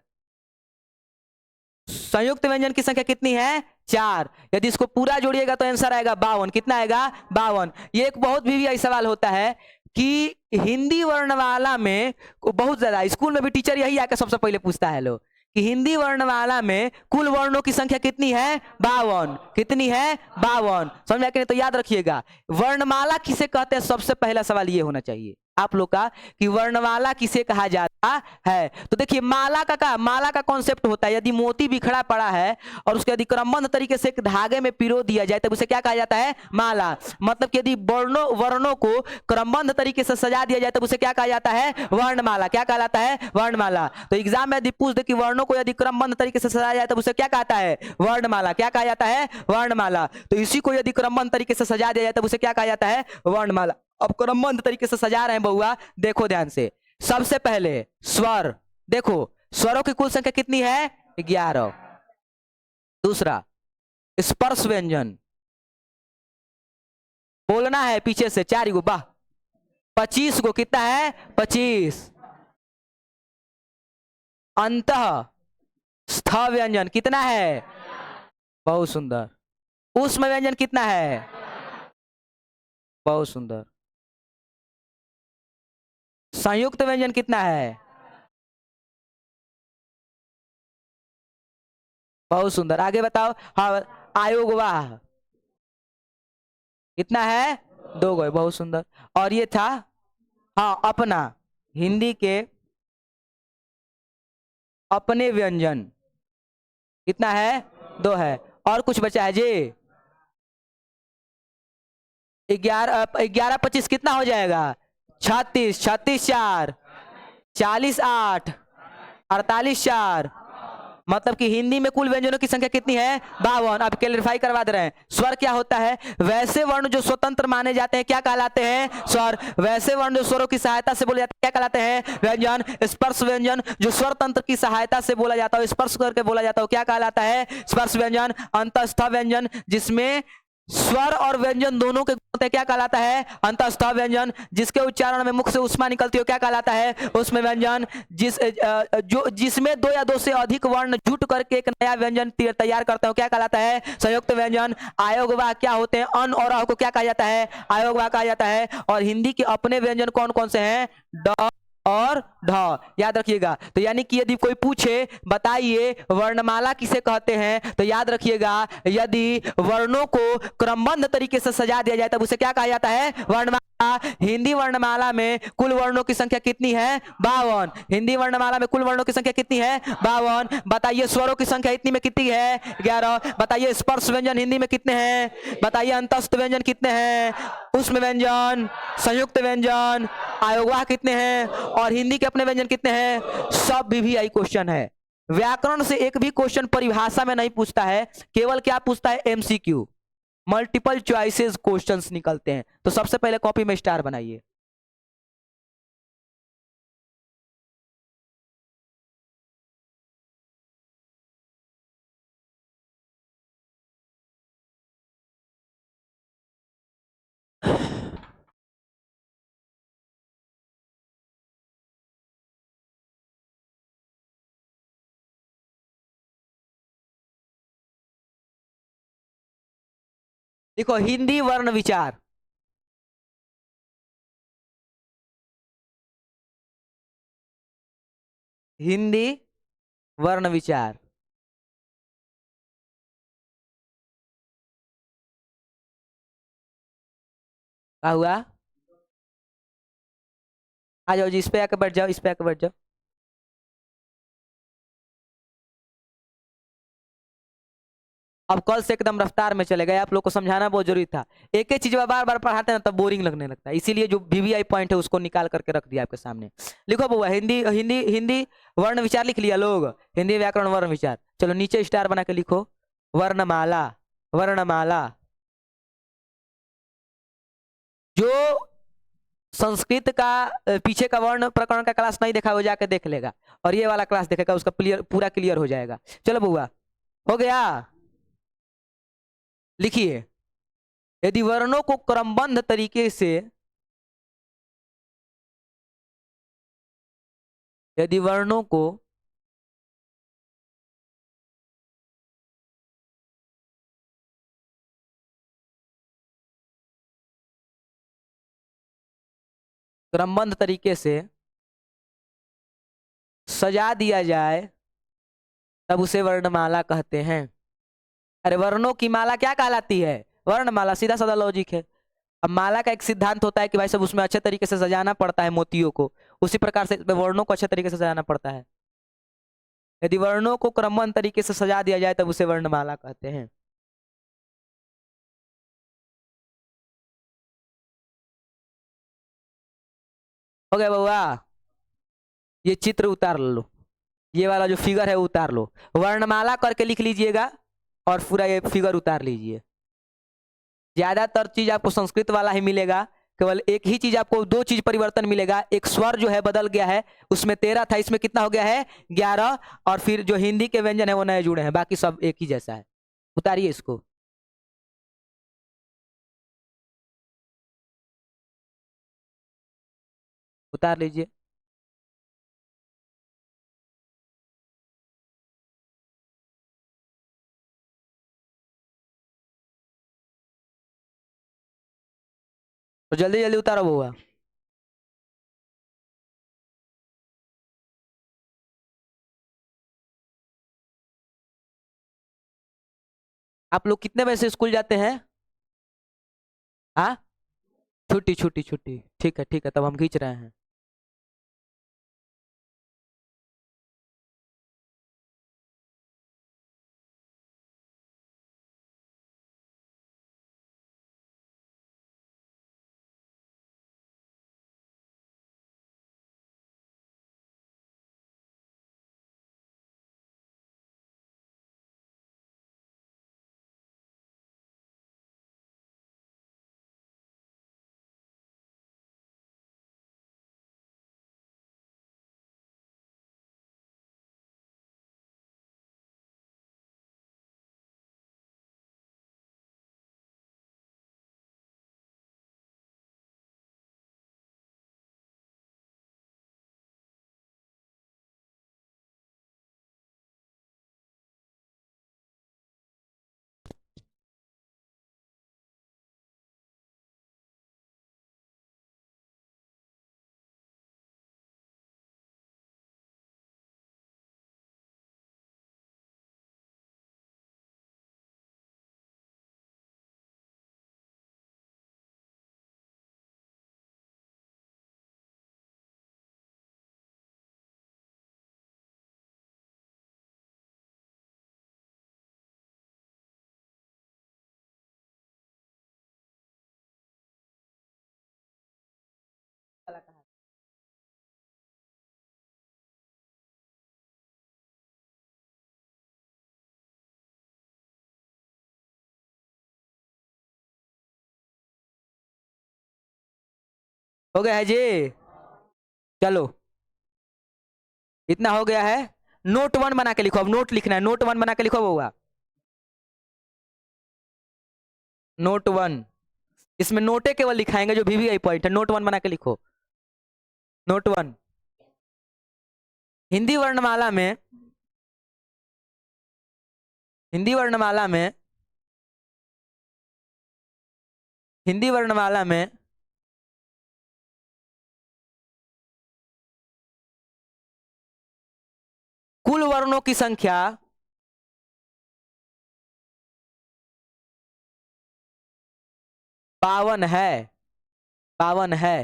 संयुक्त व्यंजन की संख्या कितनी है? 4। यदि इसको पूरा जोड़िएगा तो आंसर आएगा 52। कितना आएगा? 52। ये एक बहुत भी यही सवाल होता है कि हिंदी वर्णमाला में बहुत ज्यादा, स्कूल में भी टीचर यही आकर सबसे पहले पूछता है लोग कि हिंदी वर्णमाला में कुल वर्णों की संख्या कितनी है? 52। कितनी है? 52। समझ में आया कि नहीं? तो याद रखिएगा, वर्णमाला किसे कहते हैं? सबसे पहला सवाल ये होना चाहिए आप लोग का कि वर्णमाला किसे कहा जाता है। तो देखिए, माला का माला का कॉन्सेप्ट होता है, यदि मोती बिखरा पड़ा है और उसके यदि क्रमबद्ध तरीके से एक धागे में पिरो दिया जाए तब उसे क्या कहा जाता है? माला। मतलब कि यदि वर्णों को क्रमबद्ध तरीके से सजा दिया जाए तब उसे क्या कहा जाता है? वर्णमाला। क्या कहलाता है? वर्णमाला। तो एग्जाम में यदि पूछ दे कि वर्णों को यदि क्रमबद्ध तरीके से सजाया जाए तब उसे क्या कहता है? वर्णमाला। क्या कहा जाता है? वर्णमाला। तो इसी को यदि क्रमबद्ध तरीके से सजा दिया जाए तब उसे क्या कहा जाता है? वर्णमाला। अब क्रमबद्ध तरीके से सजा रहे हैं बउआ, देखो ध्यान से। सबसे पहले स्वर, देखो स्वरों की कुल संख्या कितनी है? 11। दूसरा स्पर्श व्यंजन, बोलना है पीछे से 4 गो, वाह। 25 गो। कितना है? 25। अंतः स्थ व्यंजन कितना है? बहुत सुंदर। उष्म व्यंजन कितना है? बहुत सुंदर। संयुक्त व्यंजन कितना है? बहुत सुंदर। आगे बताओ। हाँ, आयोगवाह कितना है? 2 गो। बहुत सुंदर। और ये था, हाँ, अपना, हिंदी के अपने व्यंजन कितना है? 2 है। और कुछ बचा है जी? 11 11 25 कितना हो जाएगा? 36। 36 4 40 8 48 4। मतलब कि हिंदी में कुल व्यंजनों की संख्या कितनी है? 52। अब क्लैरिफाई करवा दे रहे हैं। स्वर क्या होता है? वैसे वर्ण जो स्वतंत्र माने जाते हैं क्या कहलाते हैं? स्वर। वैसे वर्ण जो स्वरों की सहायता से बोले जाते हैं क्या कहलाते हैं? व्यंजन। स्पर्श व्यंजन जो स्वर तंत्र की सहायता से बोला जाता है, स्पर्श करके बोला जाता है, क्या कहलाता है? स्पर्श व्यंजन। अंतस्थ व्यंजन जिसमें स्वर और व्यंजन दोनों के होते हैं, क्या कहलाता है? अंतस्थ व्यंजन। जिसके उच्चारण में मुख से उष्मा निकलती हो, क्या कहलाता है? उसमें व्यंजन। जो जिसमें दो या दो से अधिक वर्ण जुट करके एक नया व्यंजन तैयार करते हो, क्या कहलाता है? संयुक्त व्यंजन। आयोग वाक्य क्या होते हैं? अन और अ को क्या कहा जाता है? आयोग वाक्य कहा जाता है। और हिंदी के अपने व्यंजन कौन कौन से हैं? ड और ढ, याद रखिएगा। तो यानी कि यदि कोई पूछे बताइए वर्णमाला किसे कहते हैं, तो याद रखिएगा यदि वर्णों को क्रमबद्ध तरीके से सजा दिया जाए तब उसे क्या कहा जाता है? वर्णमाला। हिंदी वर्णमाला में कुल वर्णों की संख्या कितनी है? 52। हिंदी वर्णमाला में कुल वर्णों की संख्या कितनी है? 52। बताइए स्वरों की संख्या इतनी में कितनी है? 11। बताइए स्पर्श व्यंजन हिंदी में कितने हैं? बताइए अंतस्थ व्यंजन कितने हैं? उष्म व्यंजन, संयुक्त व्यंजन, आयोगवाह कितने हैं? और हिंदी के अपने व्यंजन कितने हैं? सब भी क्वेश्चन है। व्याकरण से एक भी क्वेश्चन परिभाषा में नहीं पूछता है, केवल क्या पूछता है? एमसीक्यू, मल्टीपल चॉइसेस क्वेश्चंस निकलते हैं। तो सबसे पहले कॉपी में स्टार बनाइए। देखो हिंदी वर्ण विचार, हिंदी वर्ण विचार क्या हुआ? आ जाओ जी, इस पे आके बैठ जाओ, इस पे आके बैठ जाओ। अब कल से एकदम रफ्तार में चले गए, आप लोग को समझाना बहुत जरूरी था। एक ही चीज बार बार पढ़ाते हैं ना तब बोरिंग लगने लगता है, इसीलिए जो वीवीआई पॉइंट है उसको निकाल करके रख दिया आपके सामने। लिखो बुआ, हिंदी हिंदी हिंदी वर्ण विचार लिख लिया लोग? हिंदी व्याकरण वर्ण विचार, चलो नीचे स्टार बना के लिखो। वर्णमाला, वर्णमाला। जो संस्कृत का पीछे का वर्ण प्रकरण का क्लास नहीं देखा वो जाके देख लेगा, और ये वाला क्लास देखेगा, उसका क्लियर पूरा क्लियर हो जाएगा। चलो बुआ, हो गया? लिखिए, यदि वर्णों को क्रमबद्ध तरीके से, यदि वर्णों को क्रमबद्ध तरीके से सजा दिया जाए तब उसे वर्णमाला कहते हैं। अरे वर्णों की माला क्या कहलाती है? वर्णमाला, सीधा साधा लॉजिक है। अब माला का एक सिद्धांत होता है कि भाई सब उसमें अच्छे तरीके से सजाना पड़ता है मोतियों को, उसी प्रकार से वर्णों को अच्छे तरीके से सजाना पड़ता है। यदि वर्णों को क्रमबद्ध तरीके से सजा दिया जाए तब उसे वर्णमाला कहते हैं। हो गया बउआ? ये चित्र उतार लो, ये वाला जो फिगर है वो उतार लो, वर्णमाला करके लिख लीजिएगा और पूरा ये फिगर उतार लीजिए। ज्यादातर चीज आपको संस्कृत वाला ही मिलेगा, केवल एक ही चीज आपको, दो चीज परिवर्तन मिलेगा। एक स्वर जो है बदल गया है, उसमें 13 था, इसमें कितना हो गया है? 11। और फिर जो हिंदी के व्यंजन है वो नए जुड़े हैं, बाकी सब एक ही जैसा है। उतारिए इसको। उतार लीजिए। तो जल्दी जल्दी उतारो हुआ। आप लोग कितने बजे से स्कूल जाते हैं? हाँ, छुट्टी छुट्टी छुट्टी, ठीक है, तब हम खींच रहे हैं। हो गया है जी। चलो इतना हो गया है। नोट 1 बना के लिखो, अब नोट लिखना है, नोट 1 बना के लिखो होगा। नोट 1, इसमें नोटे केवल लिखाएंगे जो वीवीआई पॉइंट है। नोट 1 बना के लिखो। नोट 1, हिंदी वर्णमाला में, हिंदी वर्णमाला में, हिंदी वर्णमाला में कुल वर्णों की संख्या 52 है, 52 है।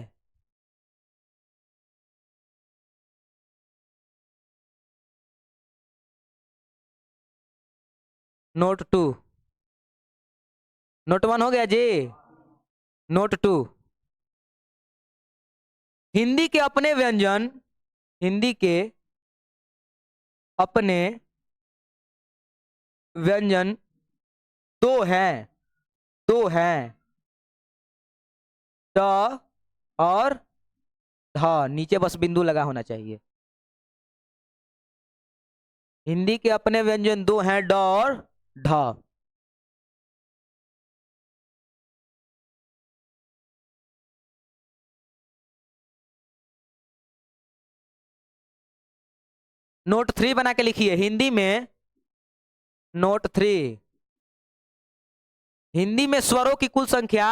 नोट 2, नोट 1 हो गया जी। नोट 2, हिंदी के अपने व्यंजन, हिंदी के अपने व्यंजन दो हैं, दो हैं, ट और ध, नीचे बस बिंदु लगा होना चाहिए। हिंदी के अपने व्यंजन दो हैं, ड और ढ। नोट 3 बना के लिखिए हिंदी में। नोट 3, हिंदी में स्वरों की कुल संख्या,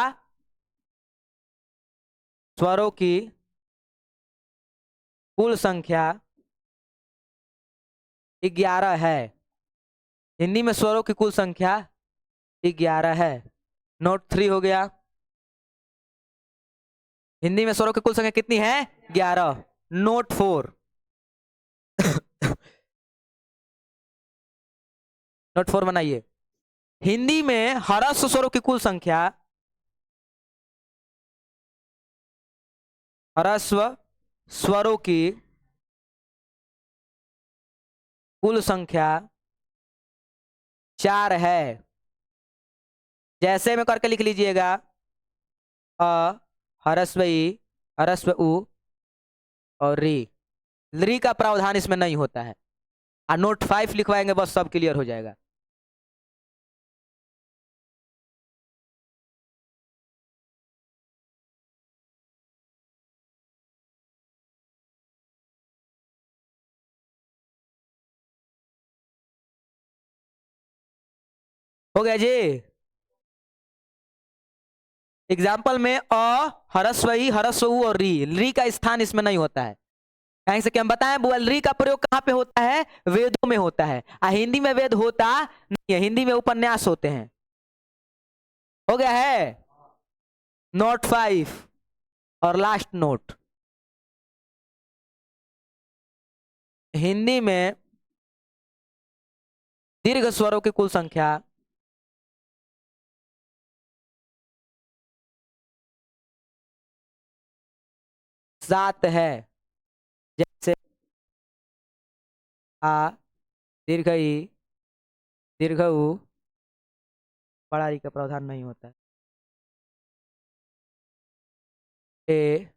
स्वरों की कुल संख्या 11 है। हिंदी में स्वरों की कुल संख्या 11 है। नोट 3 हो गया। हिंदी में स्वरों की कुल संख्या कितनी है? 11। नोट 4, नोट 4 बनाइए। हिंदी में ह्रस्व स्वरों की कुल संख्या, ह्रस्व स्वरों की कुल संख्या 4 है। जैसे में करके लिख लीजिएगा, अ, ह्रस्व ई, ह्रस्व उ और री। री का प्रावधान इसमें नहीं होता है। और नोट 5 लिखवाएंगे, बस सब क्लियर हो जाएगा। हो गया जी। एग्जाम्पल में अ, ह्रस्व ई, ह्रस्व उ और री का स्थान इसमें नहीं होता है। कहीं से कि हम बताएं बुअल री का प्रयोग कहां पे होता है? वेदों में होता है। हिंदी में वेद होता नहीं है, हिंदी में उपन्यास होते हैं। हो गया है। नोट 5 और लास्ट नोट, हिंदी में दीर्घ स्वरों की कुल संख्या 7 है। जैसे आ, दीर्घ ई, दीर्घ उ, बड़ा ई का प्रावधान नहीं होता है। ए,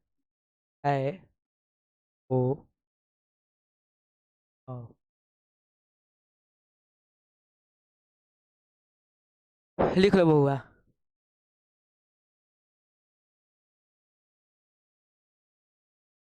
ऐ, ओ, औ। लिख लो बहुआ।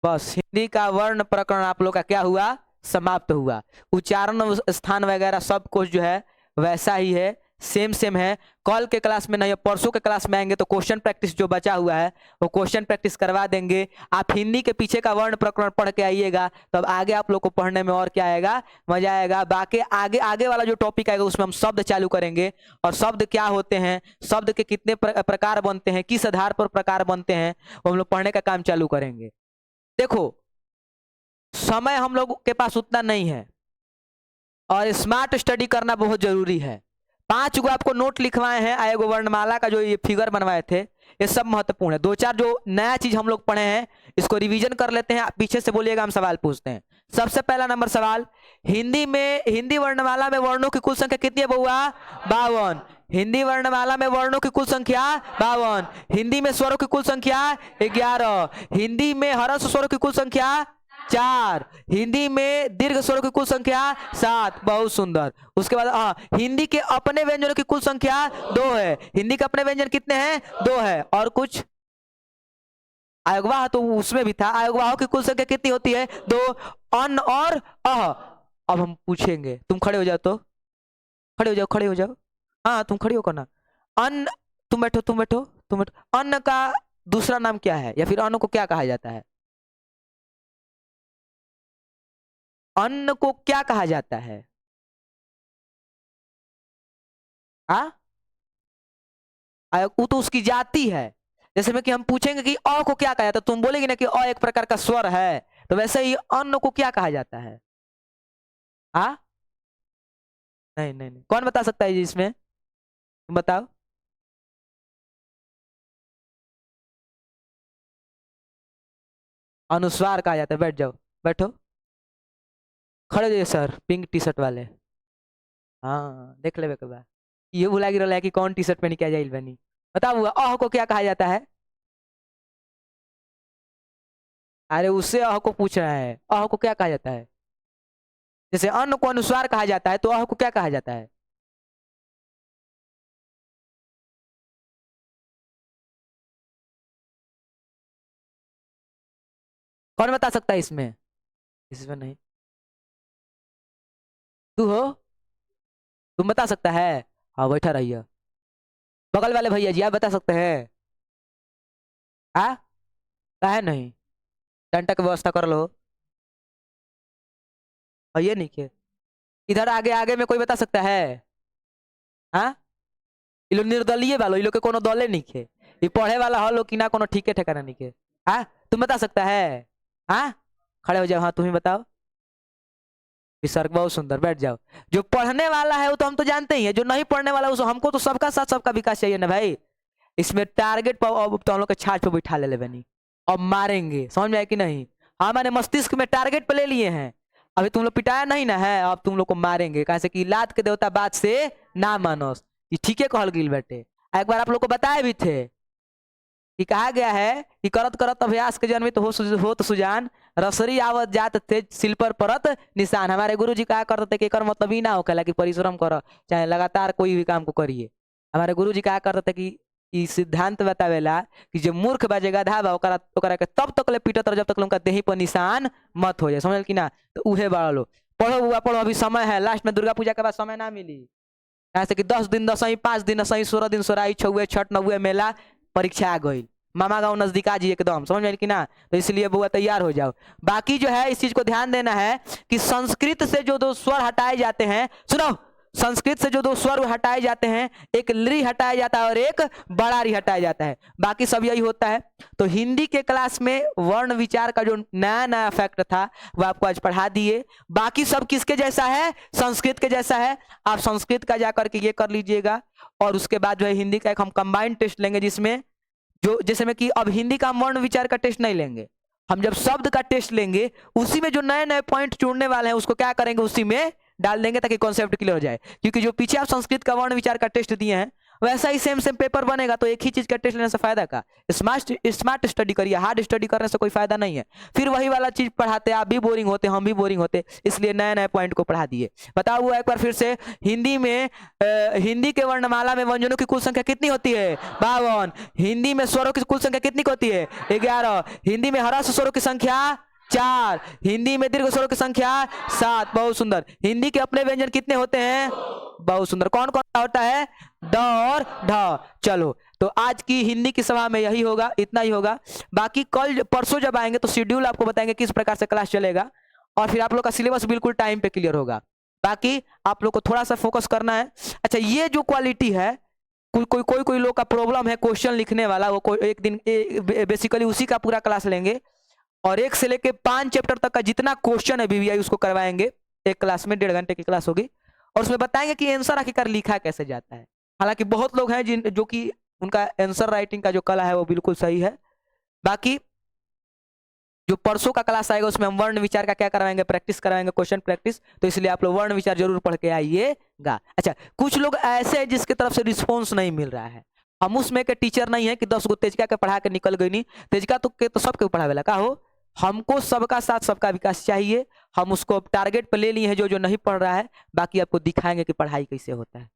बस हिंदी का वर्ण प्रकरण आप लोग का क्या हुआ? समाप्त हुआ। उच्चारण स्थान वगैरह सब कुछ जो है वैसा ही है, सेम सेम है। कल के क्लास में नहीं, परसों के क्लास में आएंगे तो क्वेश्चन प्रैक्टिस जो बचा हुआ है वो क्वेश्चन प्रैक्टिस करवा देंगे। आप हिंदी के पीछे का वर्ण प्रकरण पढ़ के आइएगा, तब आगे आप लोग को पढ़ने में और क्या आएगा? मजा आएगा। बाकी आगे आगे वाला जो टॉपिक आएगा उसमें हम शब्द चालू करेंगे, और शब्द क्या होते हैं, शब्द के कितने प्रकार बनते हैं, किस आधार पर प्रकार बनते हैं, वो हम लोग पढ़ने का काम चालू करेंगे। देखो समय हम लोग के पास उतना नहीं है और स्मार्ट स्टडी करना बहुत जरूरी है। 5 गो आपको नोट लिखवाए हैं, एगो वर्णमाला का जो ये फिगर बनवाए थे, ये सब महत्वपूर्ण है। 2-4 जो नया चीज हम लोग पढ़े हैं इसको रिवीजन कर लेते हैं। आप पीछे से बोलिएगा, हम सवाल पूछते हैं। सबसे पहला नंबर सवाल, हिंदी में, हिंदी वर्णमाला में वर्णों की कुल संख्या कितनी है बउआ? 52। हिंदी वर्णमाला में वर्णों की कुल संख्या 52। हिंदी में स्वरों की कुल संख्या 11। हिंदी में ह्रस्व स्वरों की कुल संख्या 4। हिंदी में दीर्घ स्वरों की कुल संख्या 7। बहुत सुंदर। उसके बाद हिंदी के अपने व्यंजनों की कुल संख्या 2 है। हिंदी के अपने व्यंजन कितने हैं? 2 है। और कुछ अयोगवाह तो उसमें भी था। अयोगवाहों की कुल संख्या कितनी होती है? 2। अन और अह। अब हम पूछेंगे, तुम खड़े हो जाओ तो, खड़े हो जाओ, खड़े हो जाओ। हाँ तुम खड़ी हो करना। अन्न, तुम बैठो, तुम बैठो, तुम बैठो। अन्न का दूसरा नाम क्या है, या फिर अन्न को क्या कहा जाता है? अन्न को क्या कहा जाता है? वो तो उसकी जाति है। जैसे में कि हम पूछेंगे कि अ को क्या कहा जाता है, तुम बोलेगी ना कि अ एक प्रकार का स्वर है, तो वैसे ही अन्न को क्या कहा जाता है? आ नहीं नहीं नहीं, कौन बता सकता है जी इसमें? तुम बताओ। अनुस्वार कहा जाता है। बैठ जाओ, बैठो। खड़े हो जाइए सर, पिंक टी शर्ट वाले। हाँ देख ले बा। ये भुला गिर है कि कौन टी शर्ट पहन के आ जाइल बनी। बताओ हुआ अह को क्या कहा जाता है? अरे उससे अह को पूछ रहा है, अह को क्या कहा जाता है? जैसे अन्न को अनुस्वार कहा जाता है, तो अह को क्या कहा जाता है? कौन बता सकता है इसमें? इसमें नहीं। तू हो, तुम बता सकता है? हाँ बैठा रहिए। बगल वाले भैया जी आप बता सकते हैं? हाँ, काहे नहीं? डंडा की व्यवस्था कर लो। और ये नहीं के इधर आगे आगे में कोई बता सकता है? हाँ, ये लोग निर्दलीय वालो, ये लोग के कोनो दले नहीं खे। ये पढ़े वाला हो लोग कि ना कोनो ठीके ठिकाना नहीं के। हाँ, तुम बता सकता है? हाँ, खड़े हो जाओ। हाँ तुम्ही बताओ। विसर्ग, बहुत सुंदर। बैठ जाओ। जो पढ़ने वाला है वो तो हम तो जानते ही है, जो नहीं पढ़ने वाला है उस हमको तो सबका साथ सबका विकास चाहिए ना भाई। इसमें टारगेट पर अब तो हम लोग के छाछ पे बिठा ले बनी। अब मारेंगे, समझ में आया कि नहीं? हमारे मस्तिष्क में टारगेट पे ले लिए हैं। अभी तुम लोग पिटाया नहीं ना है, अब तुम लोग को मारेंगे। कैसे कि लात के देवता बात से ना मानोस, ये ठीक है कहल गिल बेटे। एक बार आप लोग को बताए भी थे कि कहा गया है कि करत करत अभ्यास के जन्मित हो तो सुजान, रसरी आवत जात थे सिल पर परत निशान। हमारे गुरु जी कहा करते थे कि एकर मतलब ही ना होखेला कि परिश्रम करो, चाहे लगातार कोई भी काम को करिए। हमारे गुरु जी कहा करते थे कि ई सिद्धांत बतावेला कि जो मूर्ख बाजे गधा बा ओकरा के तब तक ले पीटत रह जब तक उनका देही पर निशान मत हो जाए। समझल कि ना? तो उहे बड़ा लो। पढ़ो बुआ पढ़ो, अभी समय है। लास्ट में दुर्गा पूजा के बाद समय ना मिली। ऐसे कि 10 दिन दसवीं, 5 दिन दसवीं, 16 दिन सोराई, छुए छठ, नौवे मेला, परीक्षा आ गई। मामा गाँव नजदीक आ जी एकदम, समझ में कि ना? तो इसलिए बुआ तैयार हो जाओ। बाकी जो है इस चीज को ध्यान देना है कि संस्कृत से जो दो स्वर हटाए जाते हैं, सुनो, संस्कृत से जो दो स्वर हटाए जाते हैं, एक ली हटाया जाता है और एक बड़ा री हटाया जाता है। बाकी सब यही होता है। तो हिंदी के क्लास में वर्ण विचार का जो नया नया फैक्ट था वो आपको आज पढ़ा दिए। बाकी सब किसके जैसा है? संस्कृत के जैसा है। आप संस्कृत का जाकर के ये कर लीजिएगा। और उसके बाद जो है हिंदी का एक हम कंबाइंड टेस्ट लेंगे, जिसमें जो जैसे में कि अब हिंदी का वर्ण विचार का टेस्ट नहीं लेंगे, हम जब शब्द का टेस्ट लेंगे उसी में जो नए नए पॉइंट जोड़ने वाले हैं उसको क्या करेंगे, उसी में डाल देंगे ताकि कॉन्सेप्ट क्लियर हो जाए। क्योंकि जो पीछे आप संस्कृत का वर्ण विचार का टेस्ट दिए हैं वैसा ही सेम सेम पेपर बनेगा, तो एक ही चीज का टेस्ट लेने से फायदा का? स्मार्ट स्टडी करिए, हार्ड स्टडी करने से कोई फायदा नहीं है। फिर वही वाला चीज पढ़ाते, आप भी बोरिंग होते, हम भी बोरिंग होते, इसलिए नए नए पॉइंट को पढ़ा दिए। बताओ हुआ एक बार फिर से। हिंदी में हिंदी के वर्णमाला में व्यंजनों की कुल संख्या कितनी होती है? 52। हिंदी में स्वरों की कुल संख्या कितनी होती है? 11। हिंदी में ह्रस्व स्वरों की संख्या 4। हिंदी में दीर्घ स्वरों की संख्या 7। बहुत सुंदर। हिंदी के अपने व्यंजन कितने होते हैं? बहुत सुंदर। कौन कौन सा होता है? ड और ढ। चलो, तो आज की हिंदी की सभा में यही होगा, इतना ही होगा। बाकी कल परसों जब आएंगे तो शेड्यूल आपको बताएंगे किस प्रकार से क्लास चलेगा, और फिर आप लोग का सिलेबस बिल्कुल टाइम पे क्लियर होगा। बाकी आप लोग को थोड़ा सा फोकस करना है। अच्छा, ये जो क्वालिटी है, कोई लोग का प्रॉब्लम है क्वेश्चन लिखने वाला, वो कोई एक दिन बेसिकली उसी का पूरा क्लास लेंगे, और 1 से लेके 5 चैप्टर तक का जितना क्वेश्चन है बीवीआई उसको करवाएंगे। एक क्लास में 1.5 घंटे की क्लास होगी, और उसमें बताएंगे कि आंसर आखिरकार लिखा कैसे जाता है। हालांकि बहुत लोग हैं जो कि उनका आंसर राइटिंग का जो कला है वो बिल्कुल सही है। बाकी जो परसों का क्लास आएगा उसमें हम वर्ण विचार का क्या करवाएंगे, प्रैक्टिस करवाएंगे, क्वेश्चन प्रैक्टिस। तो इसलिए आप लोग वर्ण विचार जरूर पढ़ के आइएगा। अच्छा, कुछ लोग ऐसे हैं जिसकी तरफ से रिस्पॉन्स नहीं मिल रहा है। हम उसमें के टीचर नहीं है कि 10 गो तेजका के पढ़ा के निकल गई। नहीं, तेजका तो सबके पढ़ावेला का हो। हमको सबका साथ सबका विकास चाहिए। हम उसको टारगेट पे ले लिए हैं, जो जो नहीं पढ़ रहा है, बाकी आपको दिखाएंगे कि पढ़ाई कैसे होता है।